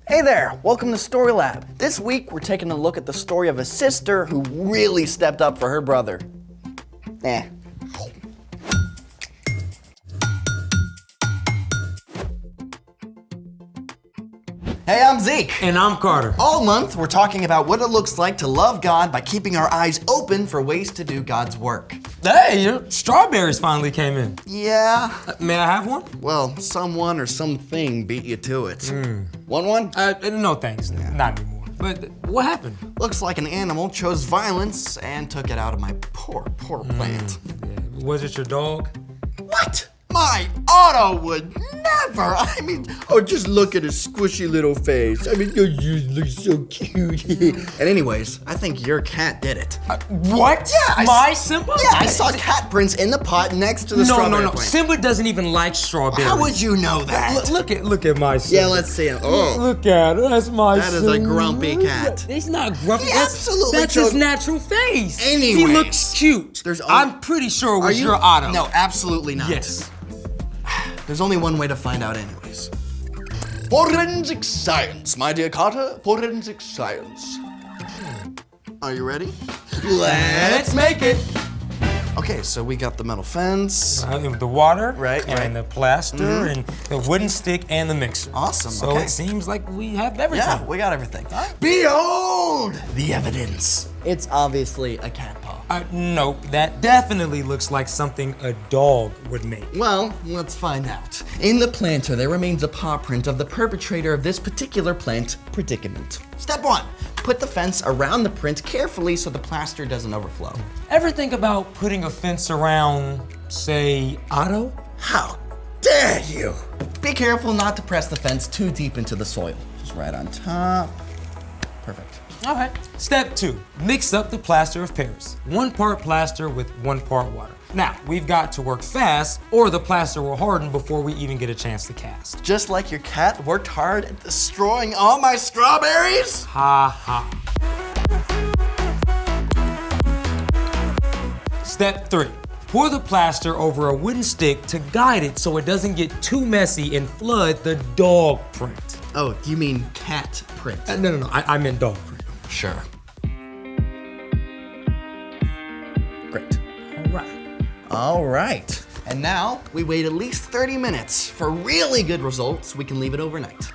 Hey there, welcome to Story Lab. This week we're taking a look at the story of a sister who really stepped up for her brother. Eh. Hey, I'm Zeke. And I'm Carter. All month we're talking about what it looks like to love God by keeping our eyes open for ways to do God's work. Hey, your strawberries finally came in. Yeah. May I have one? Well, someone or something beat you to it. Want one? No thanks, not anymore. But what happened? Looks like an animal chose violence and took it out of my poor plant. Yeah, was it your dog? What? My Otto would never. I mean, just look at his squishy little face. I mean, you look so cute. And anyways, I think your cat did it. What? Yeah, My Simba? Yeah, I saw cat prints in the pot next to the strawberry No. plant. Simba doesn't even like strawberries. How would you know that? Look at my Simba. Yeah, let's see him. Oh, Look at it. That's my that is a grumpy cat. He's not grumpy. He absolutely That's his natural face. He Anyways, looks cute. I'm pretty sure it was your Otto. No, absolutely not. Yes. There's only one way to find out anyways. Forensic science, my dear Carter. Forensic science. Are you ready? Let's make it. Okay, so we got the metal fence. The water, Right. the plaster, and the wooden stick, and the mixer. Awesome, So okay. it seems like we have everything. Yeah, we got everything. Behold the evidence. It's obviously a cat paw. No, that definitely looks like something a dog would make. Well, let's find out. In the planter, there remains a paw print of the perpetrator of this particular plant predicament. Step 1, put the fence around the print carefully so the plaster doesn't overflow. Ever think about putting a fence around, say, Otto? How dare you! Be careful not to press the fence too deep into the soil. Just right on top. Perfect. All right. Step 2, mix up the plaster of Paris. 1 part plaster with 1 part water. Now, we've got to work fast or the plaster will harden before we even get a chance to cast. Just like your cat worked hard at destroying all my strawberries? Ha ha. Step 3, pour the plaster over a wooden stick to guide it so it doesn't get too messy and flood the dog print. Oh, you mean cat print? No, I meant dog print. Sure. Great. All right. All right. And now we wait at least 30 minutes. For really good results, we can leave it overnight.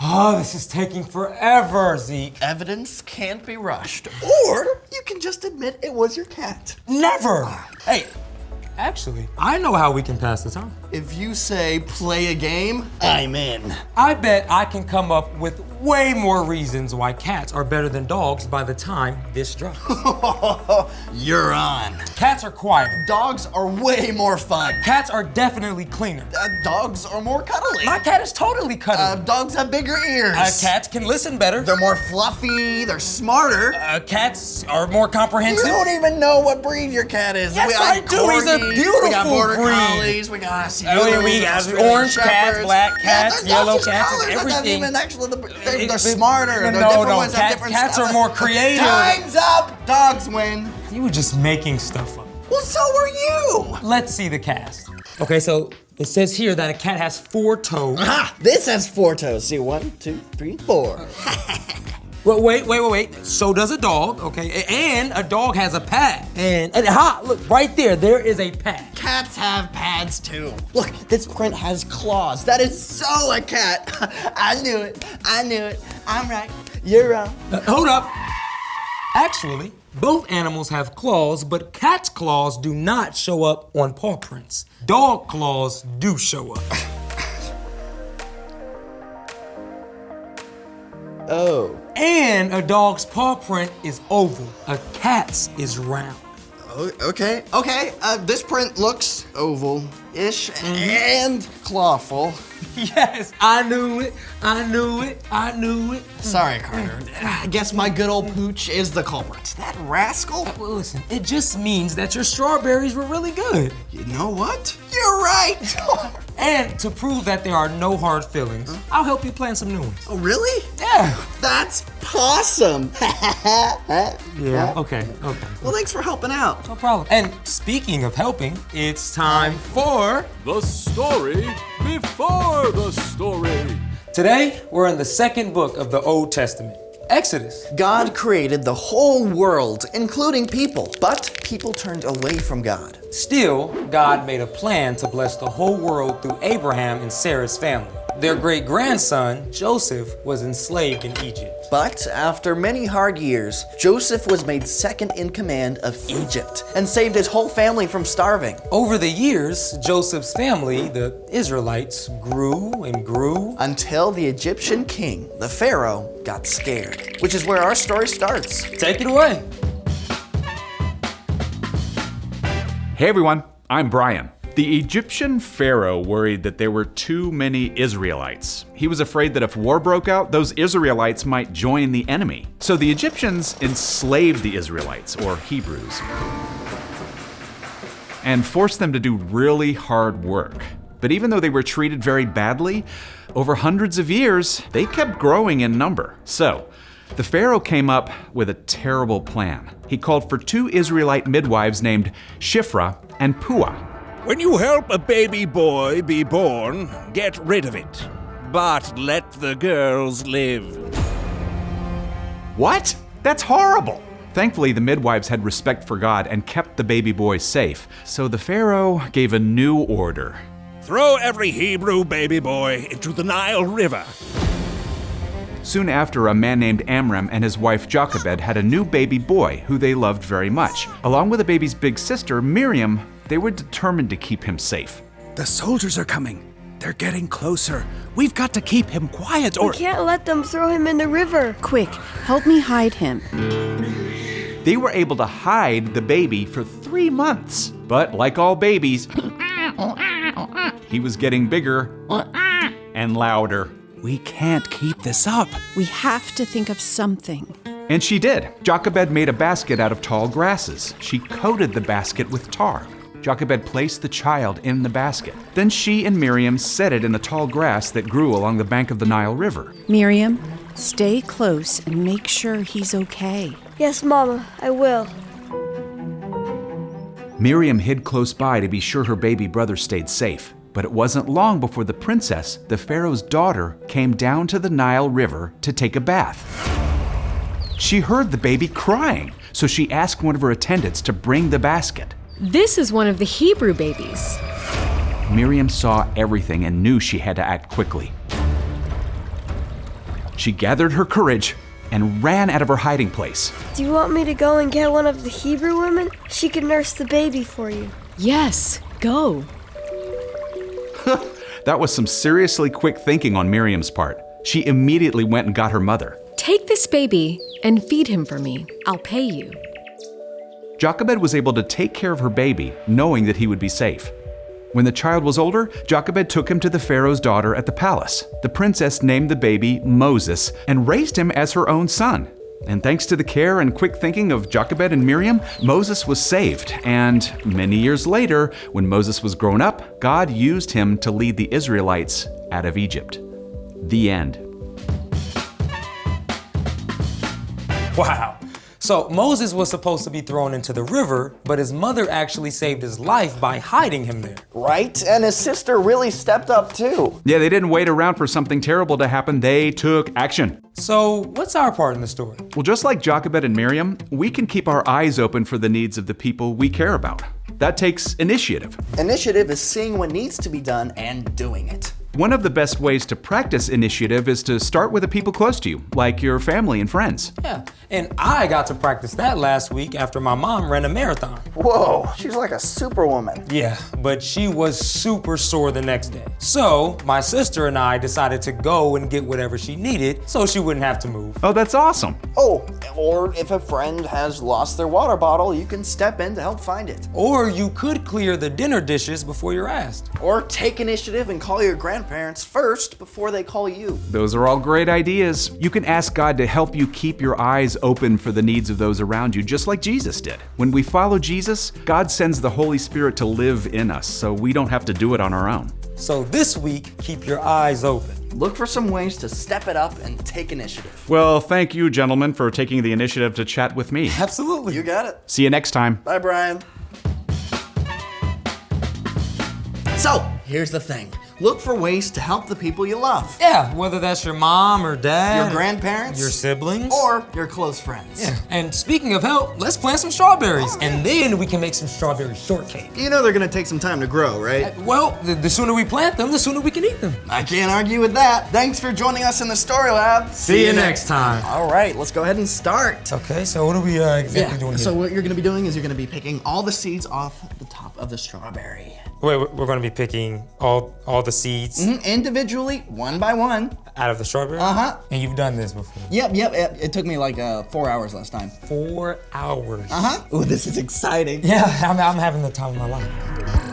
Oh, this is taking forever, Zeke. Evidence can't be rushed. Or you can just admit it was your cat. Never. Hey, actually, I know how we can pass the time. If you say play a game, I'm in. I bet I can come up with way more reasons why cats are better than dogs by the time this drops. You're on. Cats are quieter. Dogs are way more fun. Cats are definitely cleaner. Dogs are more cuddly. My cat is totally cuddly. Dogs have bigger ears. Cats can listen better. They're more fluffy, they're smarter. Cats are more You comprehensive. don't even know what breed your cat is. Yes, I do. He's a We got beautiful border breed. collies, we got We got orange cats, black cats, yellow cats, and everything. Even actually, they're smarter. They're No, different ones have different cats stuff. are more creative. Time's up. Dogs win. You were just making stuff up. Well, so were you. Let's see the cast. Okay, so it says here that a cat has 4 toes. Aha! This has 4 toes. See, 1, 2, 3, 4. Well, wait. So does a dog, okay? And a dog has a pad. And look, right there is a pad. Cats have pads too. Look, this print has claws. That is so a cat. I knew it. I'm right. You're wrong. Hold up. Actually, both animals have claws, but cat's claws do not show up on paw prints. Dog claws do show up. Oh. And a dog's paw print is oval. A cat's is round. Okay. This print looks oval-ish and clawful. Yes, I knew it. Sorry, Carter. I guess my good old pooch is the culprit. That rascal? Well, listen, it just means that your strawberries were really good. You know what? You're right. And to prove that there are no hard feelings, I'll help you plan some new ones. Oh, really? Yeah. That's awesome. Yeah, okay. Well, thanks for helping out. No problem. And speaking of helping, it's time for The story before the story. Today, we're in the second book of the Old Testament, Exodus. God created the whole world, including people, but people turned away from God. Still, God made a plan to bless the whole world through Abraham and Sarah's family. Their great-grandson, Joseph, was enslaved in Egypt. But after many hard years, Joseph was made second in command of Egypt and saved his whole family from starving. Over the years, Joseph's family, the Israelites, grew and grew Until the Egyptian king, the Pharaoh, got scared, which is where our story starts. Take it away. Hey everyone, I'm Brian. The Egyptian pharaoh worried that there were too many Israelites. He was afraid that if war broke out, those Israelites might join the enemy. So the Egyptians enslaved the Israelites, or Hebrews, and forced them to do really hard work. But even though they were treated very badly, over hundreds of years, they kept growing in number. So, the Pharaoh came up with a terrible plan. He called for 2 Israelite midwives named Shiphrah and Puah. When you help a baby boy be born, get rid of it. But let the girls live. What? That's horrible! Thankfully, the midwives had respect for God and kept the baby boy safe. So the Pharaoh gave a new order. Throw every Hebrew baby boy into the Nile River. Soon after, a man named Amram and his wife Jochebed had a new baby boy who they loved very much. Along with the baby's big sister, Miriam, they were determined to keep him safe. The soldiers are coming. They're getting closer. We've got to keep him quiet or... We can't let them throw him in the river. Quick, help me hide him. They were able to hide the baby for 3 months. But like all babies, he was getting bigger and louder. We can't keep this up. We have to think of something. And she did. Jochebed made a basket out of tall grasses. She coated the basket with tar. Jochebed placed the child in the basket. Then she and Miriam set it in the tall grass that grew along the bank of the Nile River. Miriam, stay close and make sure he's okay. Yes, Mama, I will. Miriam hid close by to be sure her baby brother stayed safe. But it wasn't long before the princess, the Pharaoh's daughter, came down to the Nile River to take a bath. She heard the baby crying, so she asked one of her attendants to bring the basket. This is one of the Hebrew babies. Miriam saw everything and knew she had to act quickly. She gathered her courage and ran out of her hiding place. Do you want me to go and get one of the Hebrew women? She can nurse the baby for you. Yes, go. That was some seriously quick thinking on Miriam's part. She immediately went and got her mother. Take this baby and feed him for me. I'll pay you. Jochebed was able to take care of her baby, knowing that he would be safe. When the child was older, Jochebed took him to the Pharaoh's daughter at the palace. The princess named the baby Moses and raised him as her own son. And thanks to the care and quick thinking of Jochebed and Miriam, Moses was saved. And many years later, when Moses was grown up, God used him to lead the Israelites out of Egypt. The end. Wow. So Moses was supposed to be thrown into the river, but his mother actually saved his life by hiding him there. Right? And his sister really stepped up too. Yeah, they didn't wait around for something terrible to happen. They took action. So what's our part in the story? Well, just like Jochebed and Miriam, we can keep our eyes open for the needs of the people we care about. That takes initiative. Initiative is seeing what needs to be done and doing it. One of the best ways to practice initiative is to start with the people close to you, like your family and friends. Yeah, and I got to practice that last week after my mom ran a marathon. Whoa, she's like a superwoman. Yeah, but she was super sore the next day. So my sister and I decided to go and get whatever she needed so she wouldn't have to move. Oh, that's awesome. Oh, or if a friend has lost their water bottle, you can step in to help find it. Or you could clear the dinner dishes before you're asked. Or take initiative and call your grandparents first before they call you. Those are all great ideas. You can ask God to help you keep your eyes open for the needs of those around you, just like Jesus did. When we follow Jesus, God sends the Holy Spirit to live in us, so we don't have to do it on our own. So this week, keep your eyes open. Look for some ways to step it up and take initiative. Well, thank you, gentlemen, for taking the initiative to chat with me. Absolutely. You got it. See you next time. Bye, Brian. So, here's the thing. Look for ways to help the people you love. Yeah, whether that's your mom or dad, Your grandparents. your siblings, Or your close friends. yeah. And speaking of help, let's plant some strawberries, and then we can make some strawberry shortcake. You know they're gonna take some time to grow, right? Well, the sooner we plant them, the sooner we can eat them. I can't argue with that. Thanks for joining us in the Story Lab. See you next time. All right, let's go ahead and start. Okay, so what are we exactly doing here? So what you're gonna be doing is you're gonna be picking all the seeds off the top of the strawberry. Wait, we're gonna be picking all the seeds Individually, one by one. out of the strawberry? Uh-huh. And you've done this before? Yep. It took me like 4 hours last time. 4 hours. Ooh, this is exciting. Yeah, I'm having the time of my life.